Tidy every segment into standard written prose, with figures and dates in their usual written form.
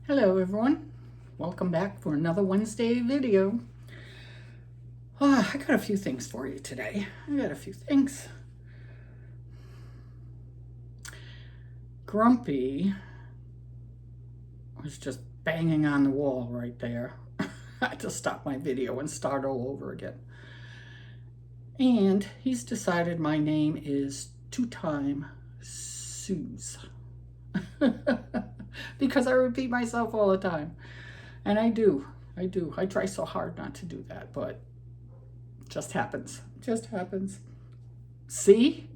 Hello everyone, welcome back for another Wednesday video. I got a few things for you today. Grumpy was just banging on the wall right there. I had to stop my video and start all over again. And he's decided my name is two-time Suze. Because I repeat myself all the time. And I do. I try so hard not to do that, but it just happens. See?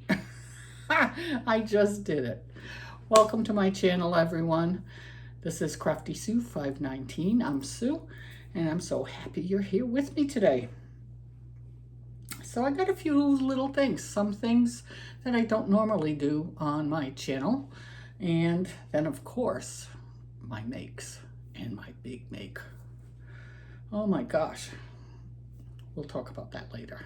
I just did it. Welcome to my channel, everyone. This is Crafty Sue 519. I'm Sue, and I'm so happy you're here with me today. So I got a few little things, some things that I don't normally do on my channel. And then, of course, my makes and my big make. Oh my gosh. We'll talk about that later.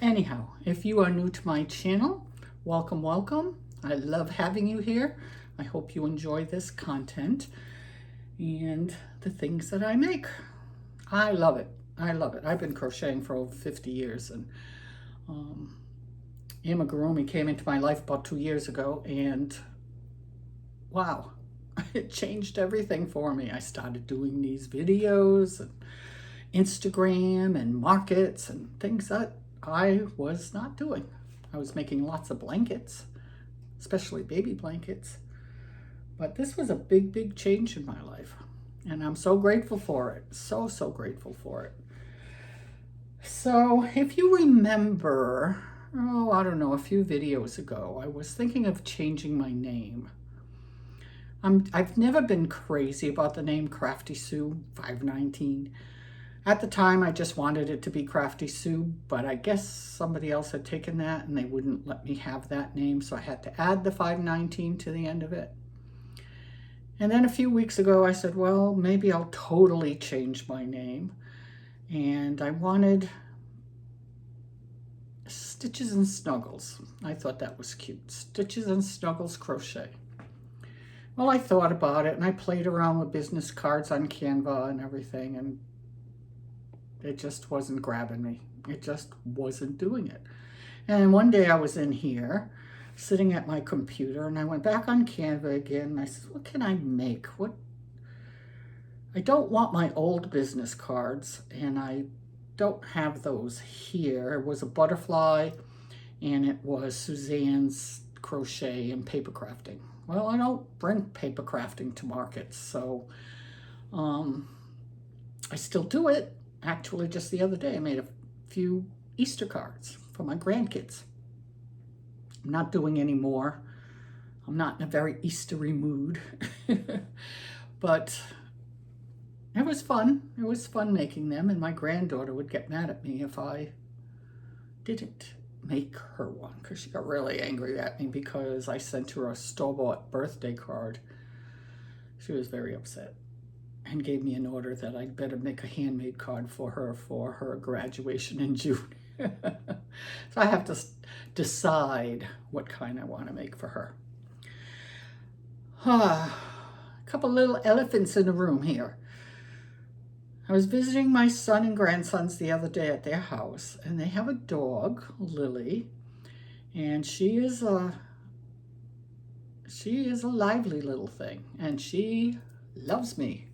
Anyhow, if you are new to my channel, welcome. I love having you here. I hope you enjoy this content and the things that I make. I love it. I've been crocheting for over 50 years, and amigurumi came into my life about 2 years ago, and wow, it changed everything for me. I started doing these videos and Instagram and markets and things that I was not doing. I was making lots of blankets, especially baby blankets, but this was a big change in my life, and I'm so grateful for it. So grateful for it. So if you remember, I don't know, a few videos ago, I was thinking of changing my name. I've never been crazy about the name Crafty Sue 519. At the time, I just wanted it to be Crafty Sue, but I guess somebody else had taken that and they wouldn't let me have that name, so I had to add the 519 to the end of it. And then a few weeks ago, I said, well, maybe I'll totally change my name. And I wanted Stitches and Snuggles. I thought that was cute. Stitches and Snuggles Crochet. Well, I thought about it, and I played around with business cards on Canva and everything, and it just wasn't grabbing me. It just wasn't doing it. And one day I was in here, sitting at my computer, and I went back on Canva again, and I said, what can I make? I don't want my old business cards, and I don't have those here. It was a butterfly, and it was Suzanne's crochet and paper crafting. Well, I don't bring paper crafting to markets, so I still do it. Actually, just the other day, I made a few Easter cards for my grandkids. I'm not doing any more. I'm not in a very Eastery mood, but it was fun. It was fun making them, and my granddaughter would get mad at me if I didn't make her one, because she got really angry at me because I sent her a store-bought birthday card. She was very upset and gave me an order that I'd better make a handmade card for her graduation in June. So I have to decide what kind I want to make for her. A couple little elephants in the room here. I was visiting my son and grandsons the other day at their house, and they have a dog, Lily, and she is a lively little thing, and she loves me.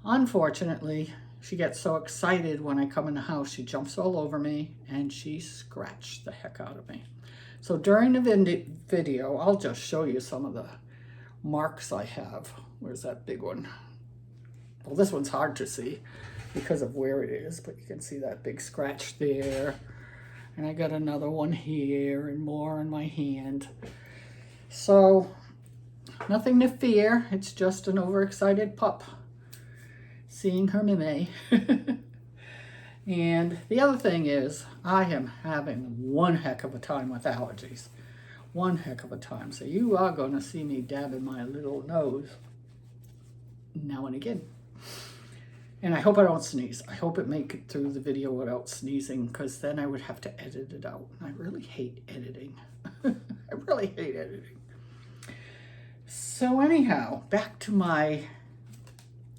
Unfortunately, she gets so excited when I come in the house, she jumps all over me, and she scratched the heck out of me. So during the video, I'll just show you some of the marks I have. Where's that big one? Well, this one's hard to see because of where it is, but you can see that big scratch there. And I got another one here and more on my hand. So, nothing to fear. It's just an overexcited pup seeing her meme. And the other thing is, I am having one heck of a time with allergies. One heck of a time. So you are going to see me dabbing my little nose now and again. And I hope I don't sneeze. I hope it make it through the video without sneezing, because then I would have to edit it out. I really hate editing. I really hate editing. So anyhow, back to my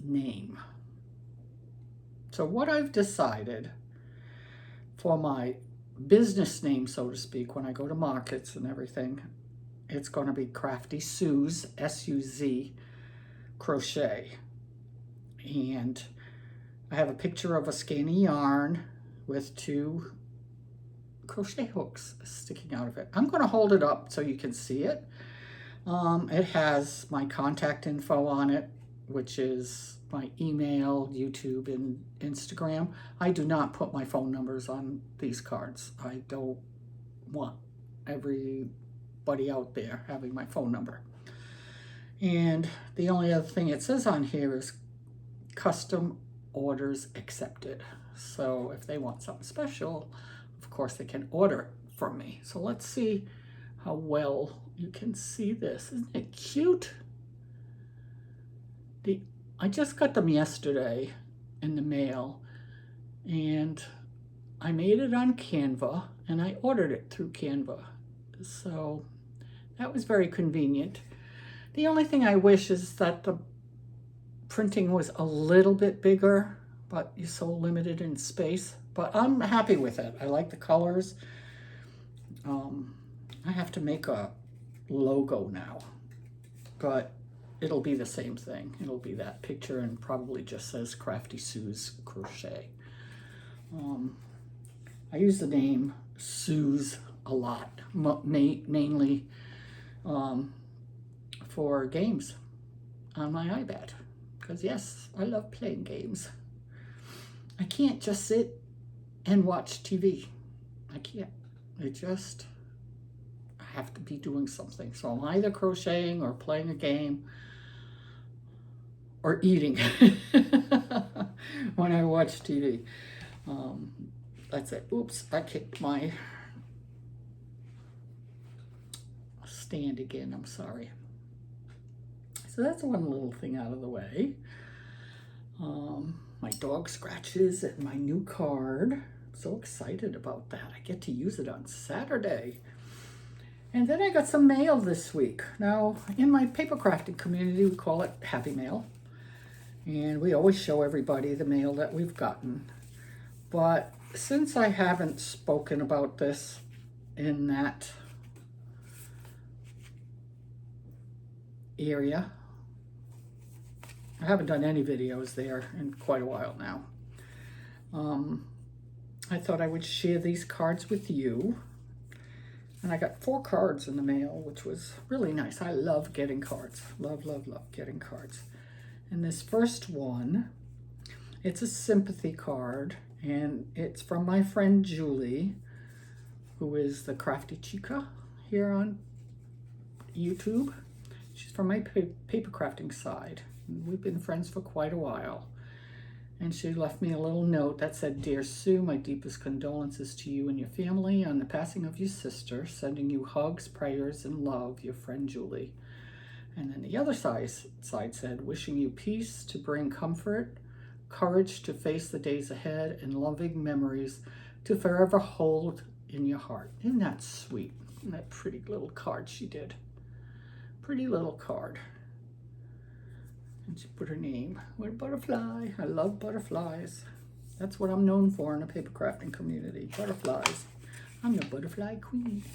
name. So what I've decided for my business name, so to speak, when I go to markets and everything, it's going to be Crafty Suze, S-U-Z, crochet. And I have a picture of a skeiny yarn with 2 crochet hooks sticking out of it. I'm going to hold it up so you can see it. It has my contact info on it, which is my email, YouTube, and Instagram. I do not put my phone numbers on these cards. I don't want everybody out there having my phone number. And the only other thing it says on here is custom orders accepted. So if they want something special, of course they can order from me. So let's see how well you can see this. Isn't it cute? I just got them yesterday in the mail, and I made it on Canva, and I ordered it through Canva. So that was very convenient. The only thing I wish is that the printing was a little bit bigger, but you're so limited in space. But I'm happy with it. I like the colors. I have to make a logo now, but it'll be the same thing. It'll be that picture and probably just says Crafty Suze Crochet. I use the name Suze a lot, mainly for games on my iPad. Because yes, I love playing games. I can't just sit and watch TV. I can't. I have to be doing something. So I'm either crocheting or playing a game or eating when I watch TV. That's it. Oops, I kicked my stand again. I'm sorry. So that's one little thing out of the way. My dog scratches at my new card. I'm so excited about that. I get to use it on Saturday. And then I got some mail this week. Now, in my paper crafting community, we call it Happy Mail. And we always show everybody the mail that we've gotten. But since I haven't spoken about this in that area, I haven't done any videos there in quite a while now. I thought I would share these cards with you. And I got 4 cards in the mail, which was really nice. I love getting cards. Love, love, love getting cards. And this first one, it's a sympathy card, and it's from my friend Julie, who is the Crafty Chica here on YouTube. She's from my paper crafting side. We've been friends for quite a while. And she left me a little note that said, "Dear Sue, my deepest condolences to you and your family on the passing of your sister. Sending you hugs, prayers, and love, your friend Julie." And then the other side said, "Wishing you peace to bring comfort, courage to face the days ahead, and loving memories to forever hold in your heart." Isn't that sweet? Isn't that pretty little card she did? Pretty little card. And she put her name with a butterfly. I love butterflies. That's what I'm known for in the paper crafting community. Butterflies. I'm your butterfly queen.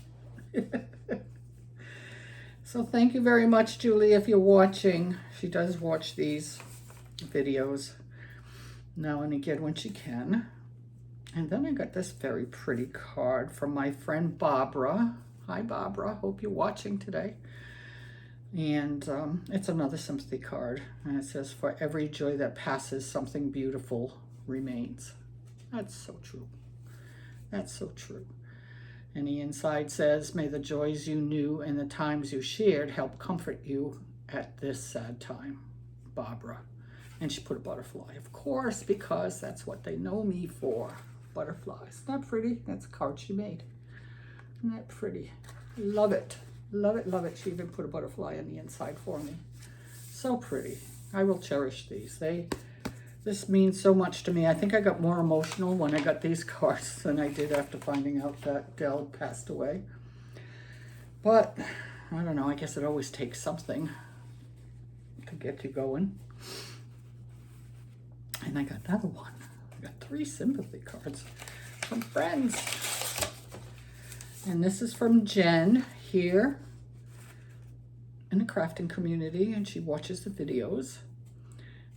So thank you very much, Julie, if you're watching. She does watch these videos now and again when she can. And then I got this very pretty card from my friend Barbara. Hi, Barbara. Hope you're watching today. And it's another sympathy card. And it says, "For every joy that passes, something beautiful remains." That's so true. That's so true. And the inside says, "May the joys you knew and the times you shared help comfort you at this sad time, Barbara." And she put a butterfly, of course, because that's what they know me for. Butterflies. Isn't that pretty? That's a card she made. Isn't that pretty? Love it. Love it, love it. She even put a butterfly on the inside for me. So pretty. I will cherish these. This means so much to me. I think I got more emotional when I got these cards than I did after finding out that Dell passed away. But I don't know, I guess it always takes something to get you going. And I got another one. I got 3 sympathy cards from friends. And this is from Jen here in the crafting community, and she watches the videos.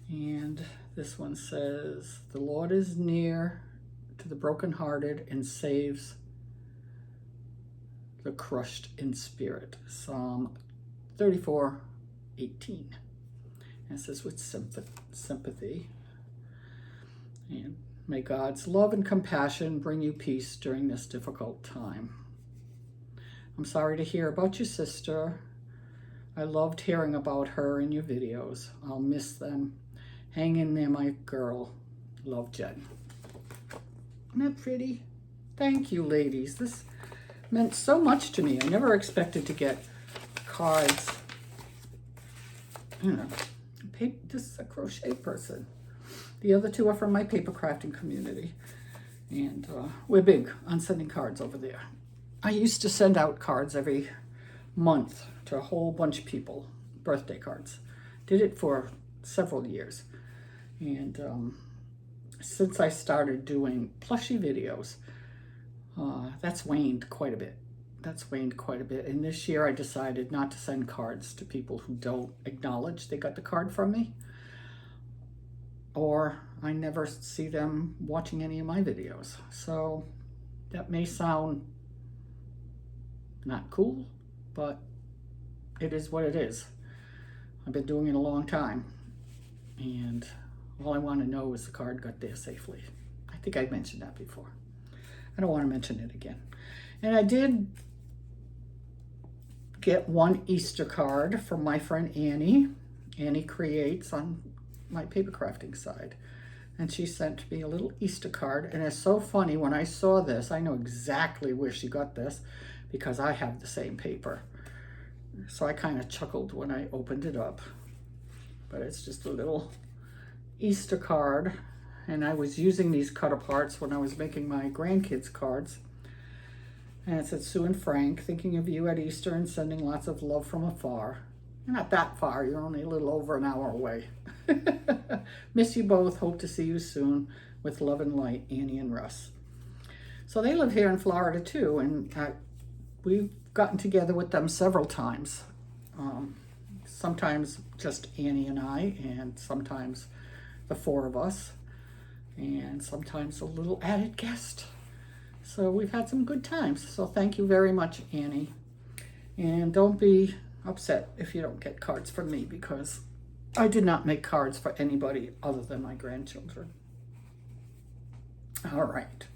And this one says, "The Lord is near to the brokenhearted and saves the crushed in spirit." Psalm 34:18. And it says, "With sympathy. And may God's love and compassion bring you peace during this difficult time. I'm sorry to hear about your sister. I loved hearing about her in your videos. I'll miss them. Hang in there, my girl. Love, Jen." Isn't that pretty? Thank you, ladies. This meant so much to me. I never expected to get cards. You know, this is a crochet person. The other 2 are from my paper crafting community. And we're big on sending cards over there. I used to send out cards every month to a whole bunch of people, birthday cards. Did it for several years. And since I started doing Plushie videos, that's waned quite a bit. And this year I decided not to send cards to people who don't acknowledge they got the card from me, or I never see them watching any of my videos. So that may sound not cool, but it is what it is. I've been doing it a long time, and all I want to know is the card got there safely. I think I mentioned that before. I don't want to mention it again. And I did get one Easter card from my friend Annie. Annie Creates on my paper crafting side. And she sent me a little Easter card. And it's so funny, when I saw this, I know exactly where she got this because I have the same paper. So I kind of chuckled when I opened it up. But it's just a little Easter card. And I was using these cut aparts when I was making my grandkids cards. And it said, "Sue and Frank, thinking of you at Easter and sending lots of love from afar." You're not that far, you're only a little over an hour away. Miss you both, hope to see you soon. With love and light, Annie and Russ. So they live here in Florida too, and we've gotten together with them several times. Sometimes just Annie and I, and sometimes the 4 of us, and sometimes a little added guest. So we've had some good times. So thank you very much, Annie. And don't be upset if you don't get cards from me, because I did not make cards for anybody other than my grandchildren. All right.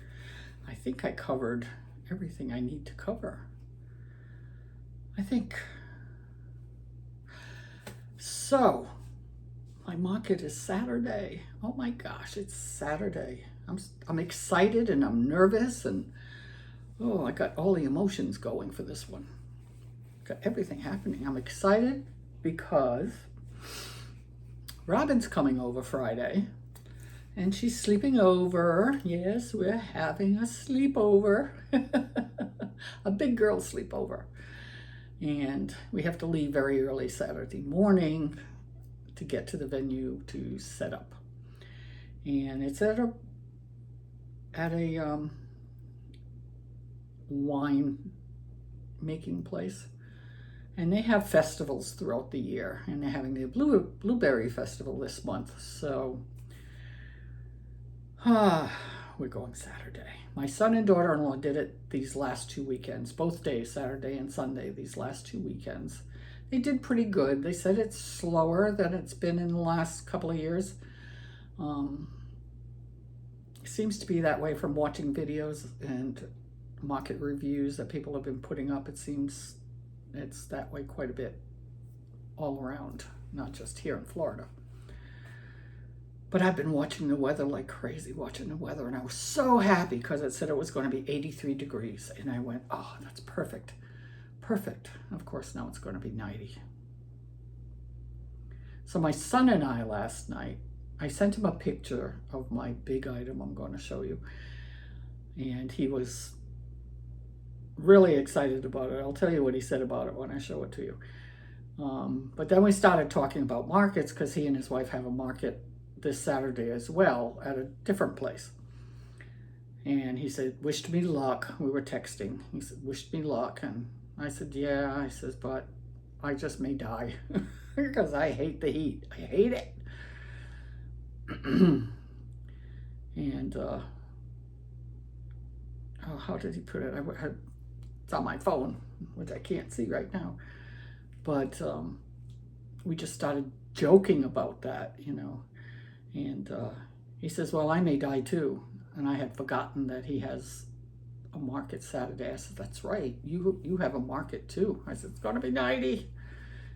I think I covered everything I need to cover. I think. So, my market is Saturday. Oh my gosh, it's Saturday. I'm excited and I'm nervous, and oh, I got all the emotions going for this one. Got everything happening. I'm excited because Robin's coming over Friday, and she's sleeping over. Yes, we're having a sleepover. A big girl sleepover. And we have to leave very early Saturday morning to get to the venue to set up. And it's at a wine making place. And they have festivals throughout the year, and they're having the Blueberry Festival this month. So, we're going Saturday. My son and daughter-in-law did it these last 2 weekends, both days, Saturday and Sunday, these last 2 weekends. They did pretty good. They said it's slower than it's been in the last couple of years. It seems to be that way from watching videos and market reviews that people have been putting up. It seems it's that way quite a bit all around, not just here in Florida. But I've been watching the weather like crazy, and I was so happy because it said it was going to be 83 degrees. And I went, oh, that's perfect. Perfect. Of course, now it's going to be 90. So my son and I last night, I sent him a picture of my big item I'm going to show you. And he was really excited about it. I'll tell you what he said about it when I show it to you. But then we started talking about markets because he and his wife have a market this Saturday as well at a different place. And he said, wished me luck. We were texting. He said, wished me luck. And I said, yeah. I says, but I just may die because I hate the heat. I hate it. And how did he put it? It's on my phone, which I can't see right now. But we just started joking about that, you know. And he says, well, I may die too. And I had forgotten that he has a market Saturday. I said, that's right. You have a market too. I said, it's going to be 90.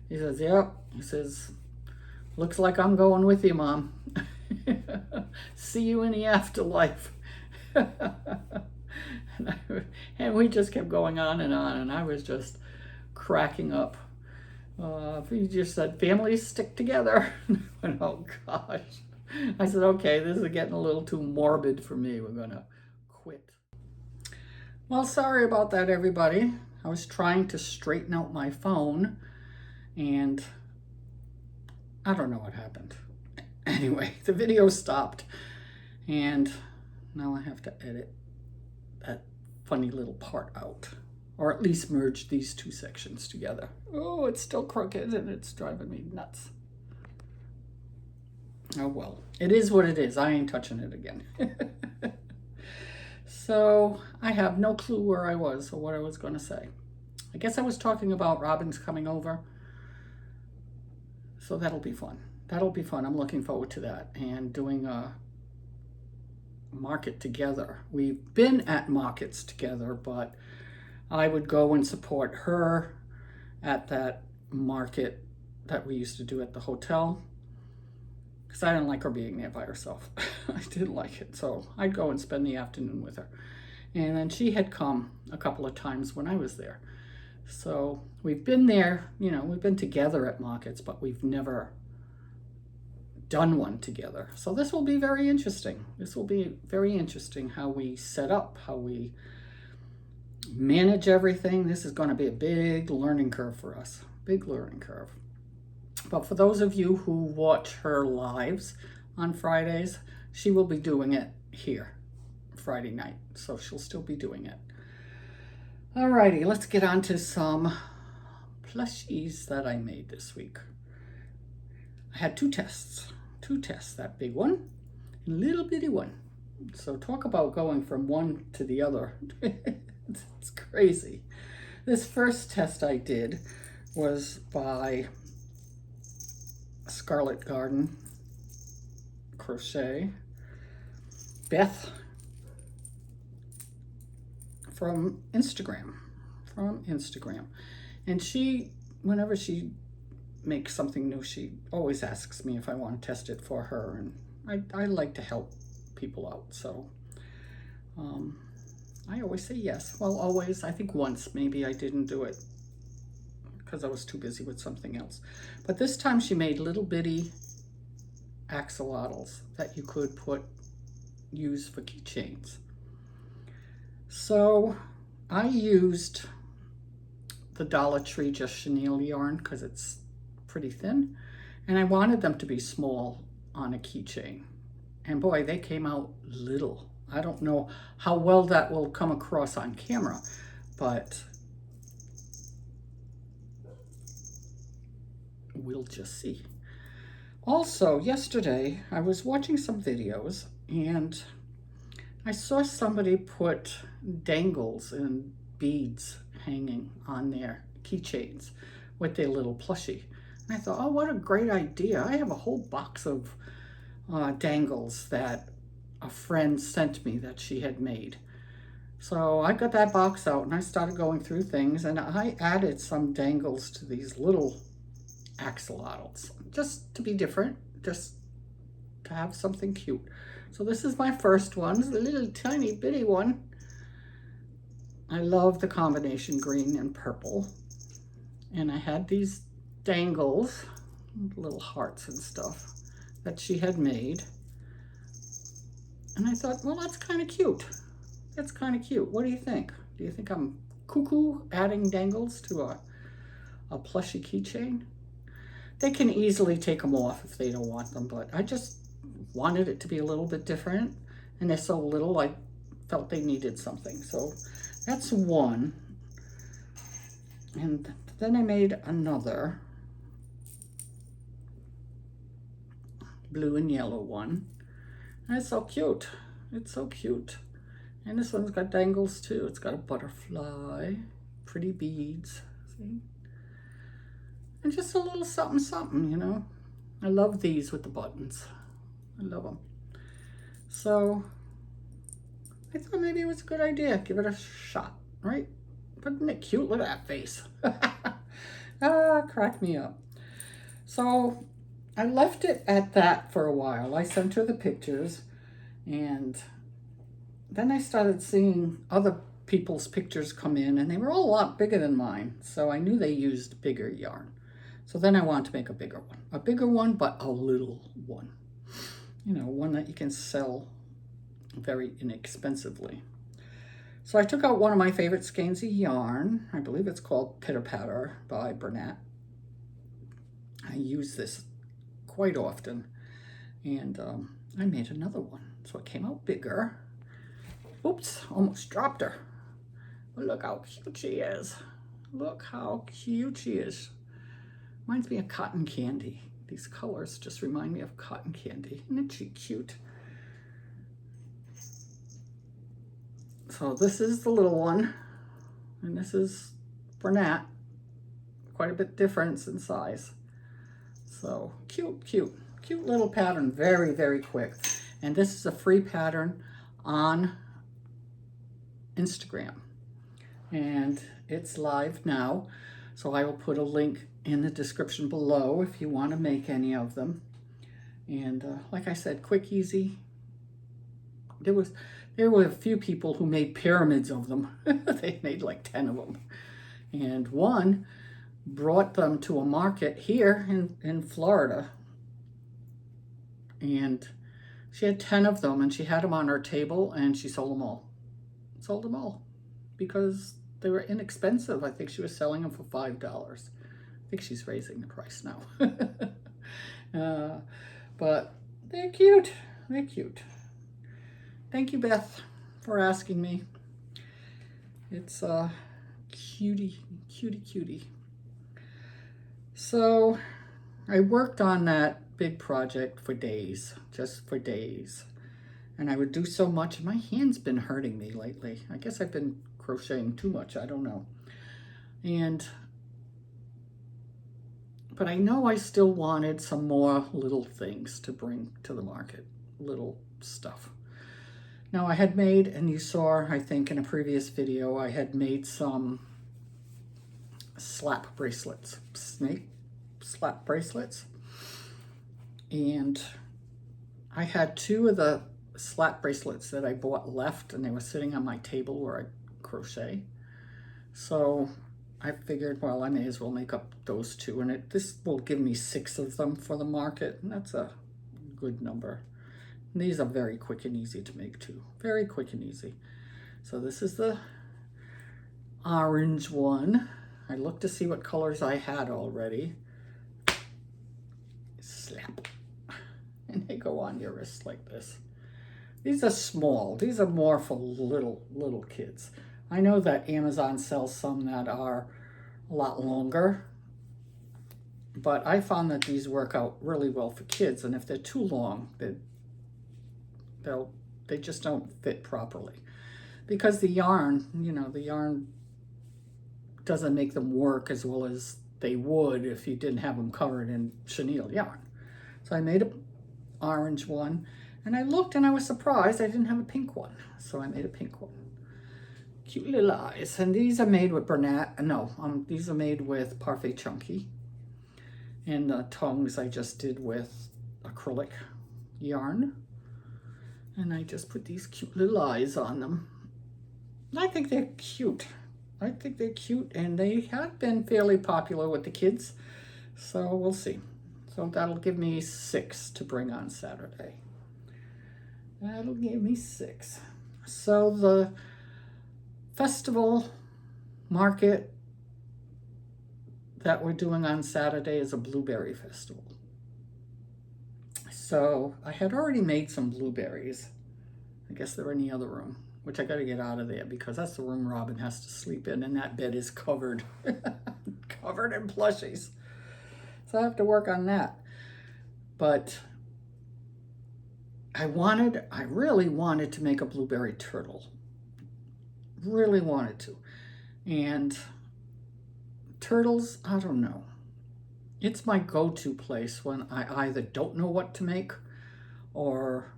He says, yep. He says, looks like I'm going with you, Mom. See you in the afterlife. And we just kept going on, and I was just cracking up. He just said, families stick together. And oh gosh. I said, okay, this is getting a little too morbid for me. We're going to quit. Well, sorry about that, everybody. I was trying to straighten out my phone, and I don't know what happened. Anyway, the video stopped, and now I have to edit that funny little part out, or at least merge these two sections together. Oh, it's still crooked, and it's driving me nuts. Oh well, it is what it is. I ain't touching it again. So I have no clue where I was or what I was going to say. I guess I was talking about Robin's coming over. So that'll be fun. That'll be fun. I'm looking forward to that, and doing a market together. We've been at markets together, but I would go and support her at that market that we used to do at the hotel, because I didn't like her being there by herself. I didn't like it. So I'd go and spend the afternoon with her. And then she had come a couple of times when I was there. So we've been there, you know, we've been together at markets, but we've never done one together. So this will be very interesting. This will be very interesting how we set up, how we manage everything. This is going to be a big learning curve for us. Big learning curve. But for those of you who watch her lives on Fridays, she will be doing it here Friday night. So she'll still be doing it. Alrighty, let's get on to some plushies that I made this week. I had two tests, that big one and a little bitty one. So talk about going from one to the other. It's crazy. This first test I did was by Scarlet Garden Crochet, Beth from Instagram. And she, whenever she makes something new, she always asks me if I want to test it for her, and I like to help people out, so I always say yes. Well, always. I think once maybe I didn't do it because I was too busy with something else. But this time she made little bitty axolotls that you could use for keychains. So I used the Dollar Tree Just Chenille yarn because it's pretty thin, and I wanted them to be small on a keychain. And boy, they came out little. I don't know how well that will come across on camera, but we'll just see. Also, yesterday I was watching some videos and I saw somebody put dangles and beads hanging on their keychains with their little plushie. And I thought, oh, what a great idea. I have a whole box of dangles that a friend sent me that she had made. So I got that box out and I started going through things, and I added some dangles to these little axolotls just to be different, just to have something cute. So this is my first one. It's a little tiny bitty one. I love the combination green and purple. And I had these dangles, little hearts and stuff, that she had made. And I thought, well, that's kind of cute. That's kind of cute. What do you think? Do you think I'm cuckoo, adding dangles to a plushie keychain. They can easily take them off if they don't want them, but I just wanted it to be a little bit different, and they're so little I felt they needed something. So that's one. And then I made another blue and yellow one. And it's so cute. It's so cute. And this one's got dangles too. It's got a butterfly, pretty beads, see? And just a little something, something, you know. I love these with the buttons. I love them. So I thought maybe it was a good idea. Give it a shot, right? But isn't it cute? Look at that face. Crack me up. So I left it at that for a while. I sent her the pictures, and then I started seeing other people's pictures come in, and they were all a lot bigger than mine. So I knew they used bigger yarn. So then I wanted to make a bigger one. A bigger one, but a little one. You know, one that you can sell very inexpensively. So I took out one of my favorite skeins of yarn. I believe it's called Pitter Patter by Braclets. I use this quite often. And I made another one. So it came out bigger. Oops, almost dropped her. But look how cute she is. Look how cute she is. Reminds me of cotton candy. These colors just remind me of cotton candy. Isn't she cute? So this is the little one, and this is Braclets. Quite a bit difference in size. So cute, cute, cute little pattern. Very, very quick. And this is a free pattern on Instagram. And it's live now. So I will put a link in the description below if you want to make any of them. And like I said, quick, easy. There were a few people who made pyramids of them. They made like 10 of them. And one brought them to a market here in Florida. And she had 10 of them, and she had them on her table, and she sold them all. Sold them all because they were inexpensive. I think she was selling them for $5. I think she's raising the price now. But they're cute. They're cute. Thank you, Beth, for asking me. It's cutie, cutie, cutie. So I worked on that big project for days, just for days. And I would do so much, and my hand's been hurting me lately. I guess I've been crocheting too much, I don't know. But I know I still wanted some more little things to bring to the market, little stuff. Now I had made, and you saw, I think in a previous video, I had made some slap bracelets, snake slap bracelets. And I had 2 of the slap bracelets that I bought left, and they were sitting on my table where I crochet. So I figured, well, I may as well make up those 2, and this will give me 6 of them for the market, and that's a good number. And these are very quick and easy to make too. Very quick and easy. So this is the orange one. I looked to see what colors I had already. Slap. And they go on your wrist like this. These are small. These are more for little kids. I know that Amazon sells some that are a lot longer, but I found that these work out really well for kids, and if they're too long, they just don't fit properly. Because the yarn, you know, the yarn doesn't make them work as well as they would if you didn't have them covered in chenille yarn. So I made an orange one, and I looked and I was surprised I didn't have a pink one. So I made a pink one. Cute little eyes. And these are made with these are made with Parfait Chunky. And the tongues I just did with acrylic yarn. And I just put these cute little eyes on them. I think they're cute. I think they're cute, and they have been fairly popular with the kids. So we'll see. So that'll give me 6 to bring on Saturday. That'll give me 6. So the festival market that we're doing on Saturday is a blueberry festival. So I had already made some blueberries. I guess they're in the other room, which I got to get out of there because that's the room Robin has to sleep in, and that bed is covered, covered in plushies. So I have to work on that. But I really wanted to make a blueberry turtle. Really wanted to. And turtles, I don't know. It's my go-to place when I either don't know what to make or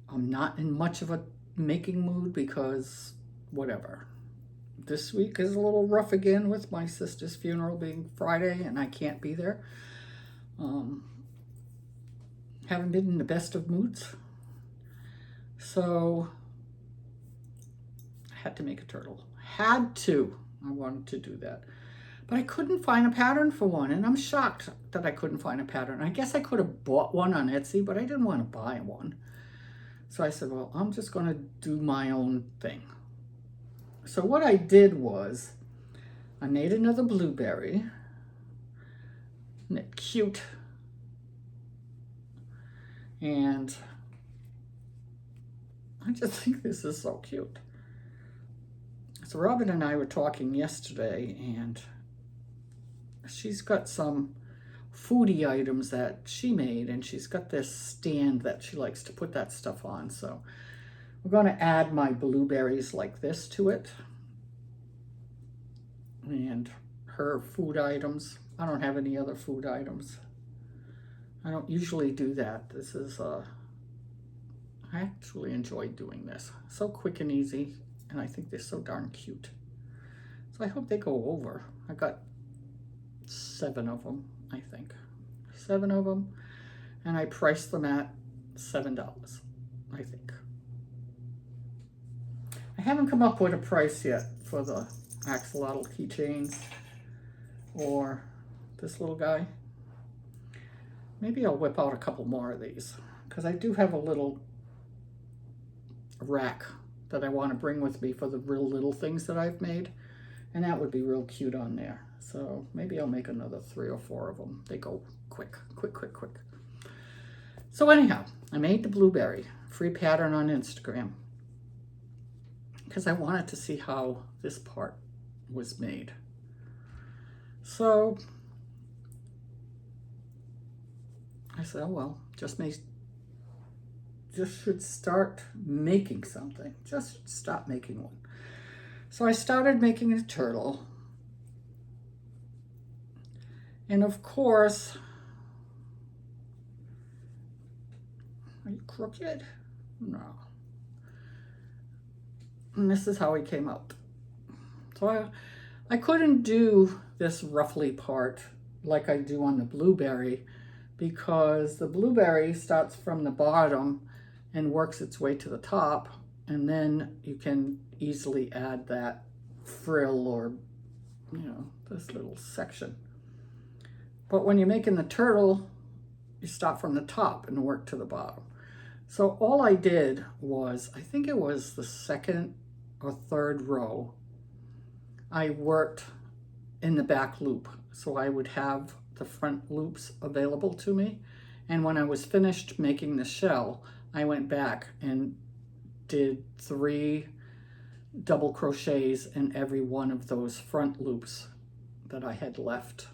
I'm not in much of a making mood because whatever. This week is a little rough again with my sister's funeral being Friday and I can't be there. Haven't been in the best of moods. So I had to make a turtle. Had to. I wanted to do that. But I couldn't find a pattern for one, and I'm shocked that I couldn't find a pattern. I guess I could have bought one on Etsy, but I didn't want to buy one. So I said, well, I'm just going to do my own thing. So what I did was I made another blueberry. Isn't it cute? And I just think this is so cute. So Robin and I were talking yesterday, and she's got some foodie items that she made, and she's got this stand that she likes to put that stuff on. So we're going to add my blueberries like this to it. And her food items. I don't have any other food items. I don't usually do that. This is, I actually enjoy doing this. So quick and easy, and I think they're so darn cute. So I hope they go over. I got 7 of them, I think. 7 of them, and I priced them at $7, I think. I haven't come up with a price yet for the axolotl keychains or this little guy. Maybe I'll whip out a couple more of these because I do have a little rack that I want to bring with me for the real little things that I've made, and that would be real cute on there. So maybe I'll make another 3 or 4 of them. They go quick, quick, quick, quick. So anyhow, I made the blueberry, free pattern on Instagram, because I wanted to see how this part was made. So I said, oh well, just should start making something. Just stop making one. So I started making a turtle. And of course, are you crooked? No. And this is how he came out. So I couldn't do this ruffly part like I do on the blueberry because the blueberry starts from the bottom and works its way to the top, and then you can easily add that frill or, this little section. But when you're making the turtle, you start from the top and work to the bottom. So all I did was, I think it was the 2nd or 3rd row, I worked in the back loop. So I would have the front loops available to me. And when I was finished making the shell, I went back and did 3 double crochets in every one of those front loops that I had left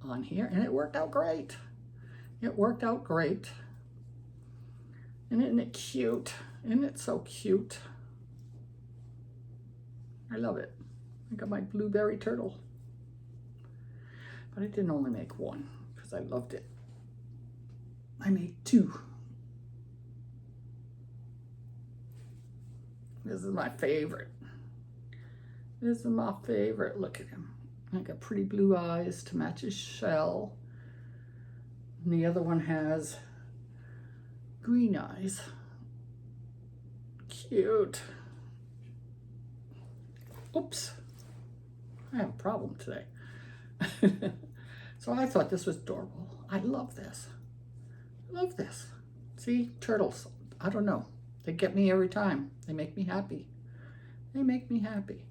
on here, and it worked out great. It worked out great. And isn't it cute? Isn't it so cute? I love it. I got my blueberry turtle. But I didn't only make one because I loved it. I made 2. This is my favorite. This is my favorite. Look at him. I got pretty blue eyes to match his shell. And the other one has green eyes. Cute. Oops. I have a problem today. So I thought this was adorable. I love this. I love this. See, turtles. I don't know. They get me every time. They make me happy. They make me happy.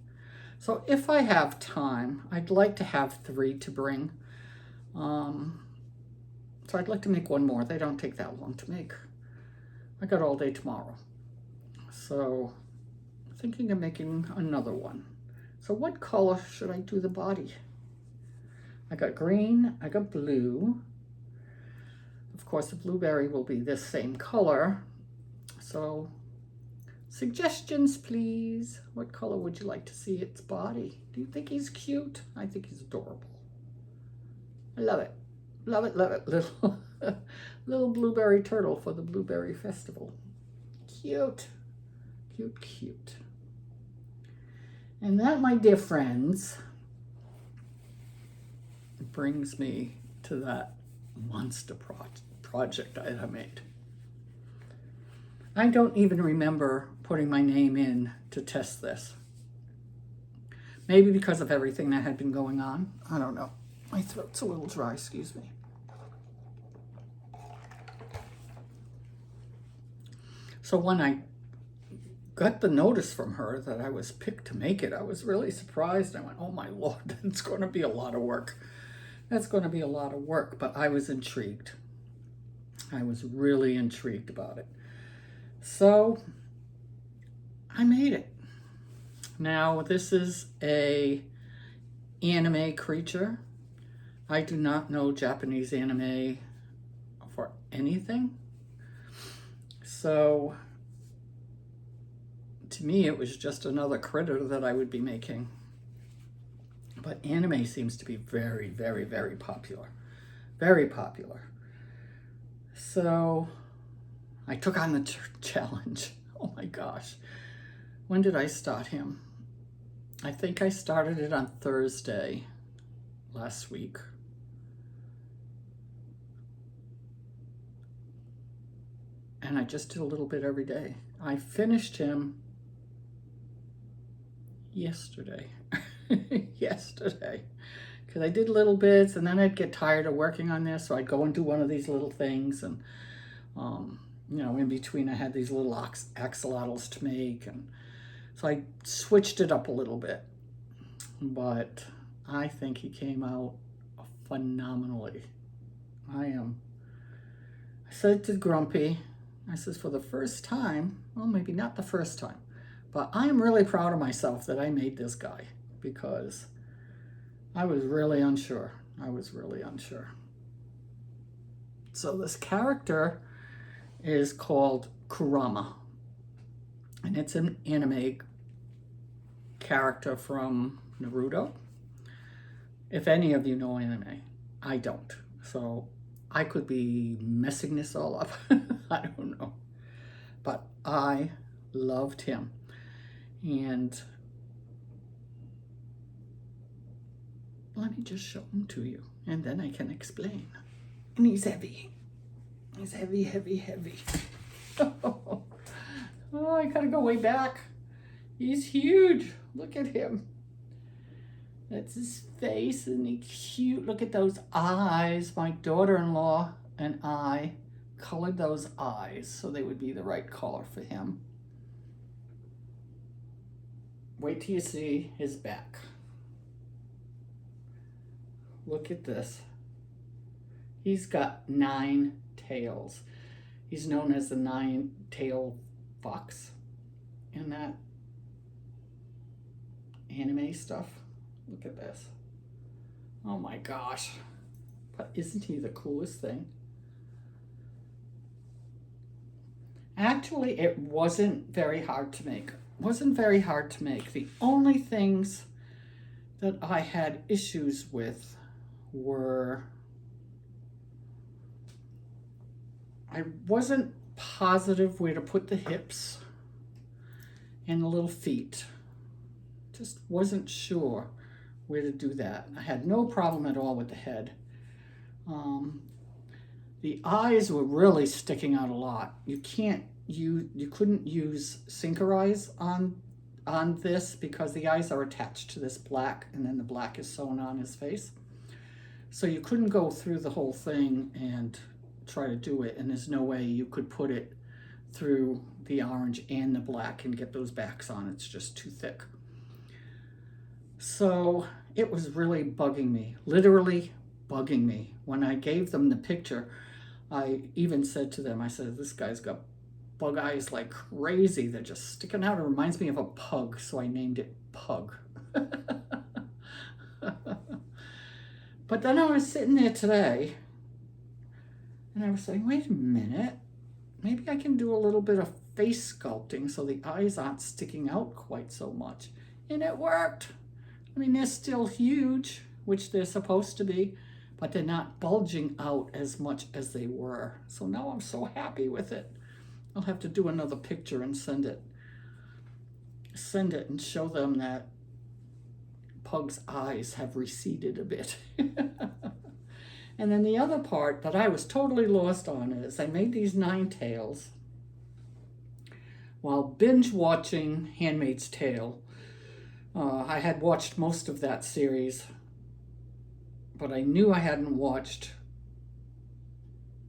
So if I have time, I'd like to have 3 to bring. So I'd like to make one more. They don't take that long to make. I got all day tomorrow. So I'm thinking of making another one. So what color should I do the body? I got green, I got blue. Of course, the blueberry will be this same color. So suggestions, please. What color would you like to see its body? Do you think he's cute? I think he's adorable. I love it. Love it, love it. Little, little blueberry turtle for the Blueberry Festival. Cute. Cute, cute. And that, my dear friends, brings me to that monster project I had made. I don't even remember putting my name in to test this. Maybe because of everything that had been going on. I don't know. My throat's a little dry, excuse me. So when I got the notice from her that I was picked to make it, I was really surprised. I went, oh my Lord, that's going to be a lot of work. That's going to be a lot of work, but I was intrigued. I was really intrigued about it. So I made it. Now this is a anime creature. I do not know Japanese anime for anything. So to me, it was just another critter that I would be making. But anime seems to be very, very, very popular. Very popular. So I took on the challenge. Oh my gosh. When did I start him? I think I started it on Thursday last week. And I just did a little bit every day. I finished him yesterday. Yesterday. Because I did little bits and then I'd get tired of working on this. So I'd go and do one of these little things. And, you know, in between I had these little axolotls to make. And so I switched it up a little bit. But I think he came out phenomenally. I said to Grumpy, I says, for the first time, well, maybe not the first time, but I'm really proud of myself that I made this guy because I was really unsure. I was really unsure. So this character is called Kurama, and it's an anime character from Naruto. If any of you know anime, I don't. So I could be messing this all up. I don't know. But I loved him. And let me just show him to you. And then I can explain. And he's heavy. He's heavy, heavy, heavy. Oh, I gotta go way back. He's huge. Look at him. That's his face, and he's cute. Look at those eyes. My daughter-in-law and I colored those eyes so they would be the right color for him. Wait till you see his back. Look at this. He's got 9 tails. He's known as the 9-tailed fox in that anime stuff. Look at this. Oh my gosh. But isn't he the coolest thing? Actually, it wasn't very hard to make. Wasn't very hard to make. The only things that I had issues with were I wasn't positive where to put the hips and the little feet. Just wasn't sure where to do that. I had no problem at all with the head. The eyes were really sticking out a lot. You couldn't use sinker eyes on this because the eyes are attached to this black and then the black is sewn on his face. So you couldn't go through the whole thing and try to do it, and there's no way you could put it through the orange and the black and get those backs on. It's just too thick. So it was really bugging me, literally bugging me. When I gave them the picture, I even said to them, I said, this guy's got bug eyes like crazy. They're just sticking out. It reminds me of a pug, so I named it Pug. But then I was sitting there today and I was saying, wait a minute, maybe I can do a little bit of face sculpting so the eyes aren't sticking out quite so much. And it worked. I mean, they're still huge, which they're supposed to be, but they're not bulging out as much as they were. So now I'm so happy with it. I'll have to do another picture and send it and show them that Pug's eyes have receded a bit. And then the other part that I was totally lost on is I made these 9 tails while binge watching Handmaid's Tale. I had watched most of that series, but I knew I hadn't watched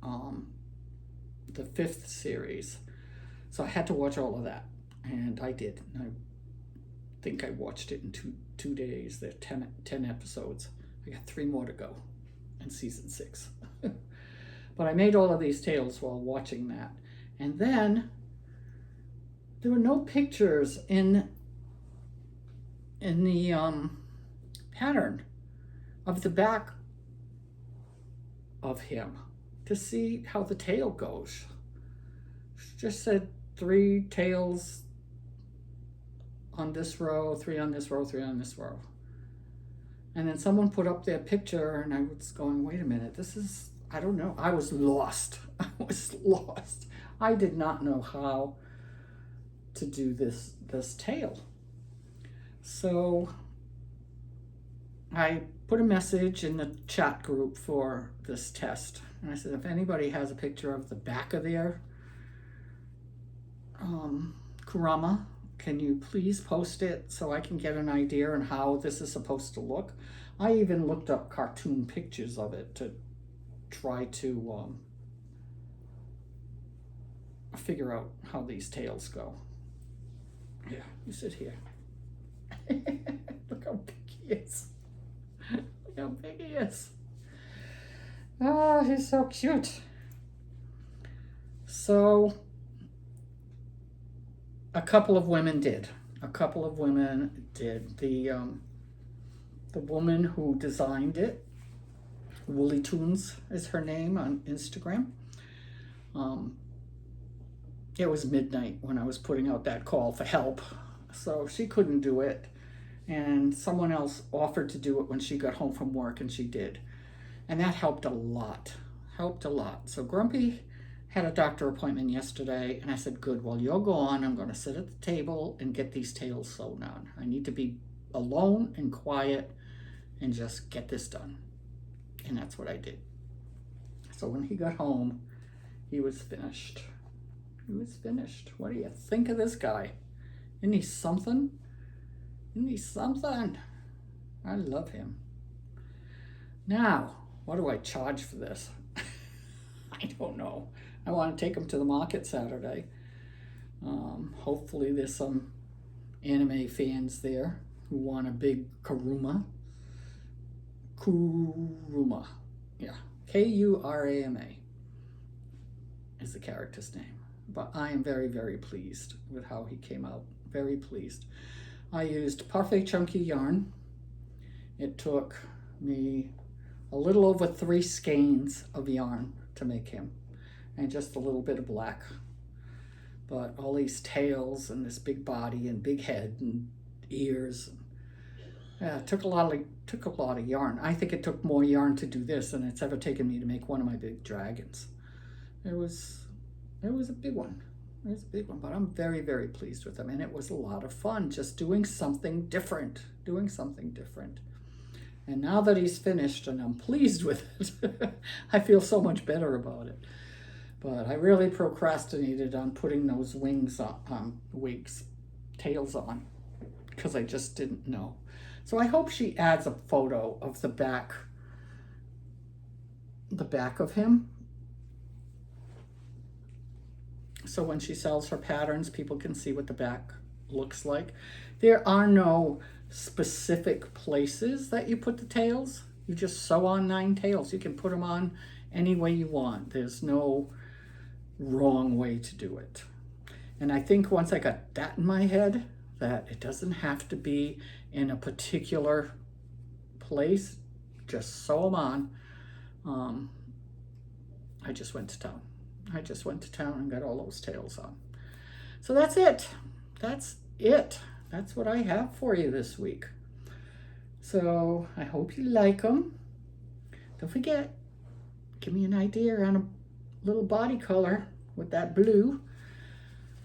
the 5th series. So I had to watch all of that, and I did. I think I watched it in two days. There are 10 episodes. I got 3 more to go in season 6. But I made all of these tails while watching that. And then there were no pictures in the pattern of the back of him to see how the tail goes. It just said 3 tails on this row, 3 on this row, 3 on this row. And then someone put up their picture and I was going, wait a minute, this is, I don't know. I was lost. I was lost. I did not know how to do this tail. So I put a message in the chat group for this test. And I said, if anybody has a picture of the back of their kurama, can you please post it so I can get an idea on how this is supposed to look? I even looked up cartoon pictures of it to try to figure out how these tails go. Yeah, you sit here. Look how big he is. Look how big he is. Oh, he's so cute. So a couple of women did. The woman who designed it, Woolytunes is her name on Instagram. It was midnight when I was putting out that call for help, so she couldn't do it. And someone else offered to do it when she got home from work, and she did. And that helped a lot. So Grumpy had a doctor appointment yesterday, and I said, good, well, you're gone. I'm going to sit at the table and get these tails sewn on. I need to be alone and quiet and just get this done. And that's what I did. So when he got home, he was finished. What do you think of this guy? Isn't he something? I love him. Now, what do I charge for this? I don't know. I want to take him to the market Saturday. Hopefully there's some anime fans there who want a big Kurama. Yeah. Kurama is the character's name. But I am very, very pleased with how he came out. Very pleased. I used Parfait Chunky yarn. It took me a little over 3 skeins of yarn to make him, and just a little bit of black. But all these tails and this big body and big head and ears, yeah, it took a lot of yarn. I think it took more yarn to do this than it's ever taken me to make one of my big dragons. It was a big one. But I'm very, very pleased with him, and it was a lot of fun just doing something different. And now that he's finished and I'm pleased with it, I feel so much better about it. But I really procrastinated on putting those tails on, because I just didn't know. So I hope she adds a photo of the back of him. So when she sells her patterns, people can see what the back looks like. There are no specific places that you put the tails. You just sew on 9 tails. You can put them on any way you want. There's no wrong way to do it. And I think once I got that in my head, that it doesn't have to be in a particular place, just sew them on. I just went to town. I just went to town and got all those tails on. So that's it. That's it. That's what I have for you this week. So I hope you like them. Don't forget, give me an idea on a little body color with that blue.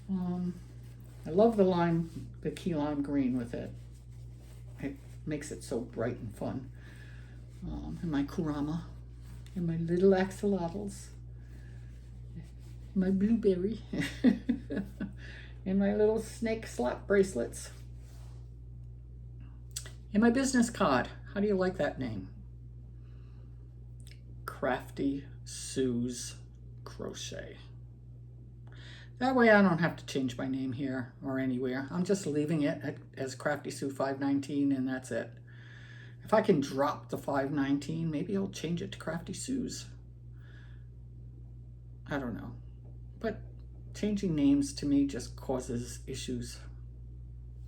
I love the key lime green with it. It makes it so bright and fun. And my kurama, and my little axolotls, my blueberry, and my little snake slap bracelets, and my business card. How do you like that name? Crafty Sue's Crochet. That way I don't have to change my name here or anywhere. I'm just leaving it as Crafty Sue 519, and that's it. If I can drop the 519, maybe I'll change it to Crafty Sue's. I don't know. But changing names to me just causes issues.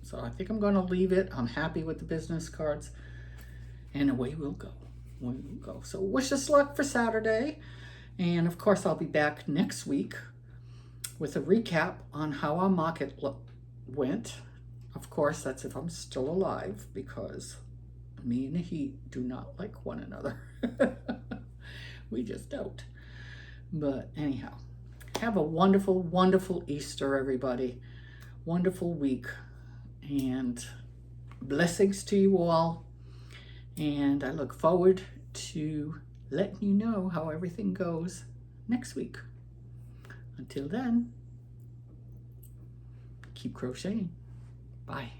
So I think I'm going to leave it. I'm happy with the business cards. And away we'll go. Away we'll go. So wish us luck for Saturday. And of course, I'll be back next week with a recap on how our market went. Of course, that's if I'm still alive, because me and the heat do not like one another. We just don't. But anyhow, have a wonderful, wonderful Easter, everybody. Wonderful week. And blessings to you all. And I look forward to letting you know how everything goes next week. Until then, keep crocheting. Bye.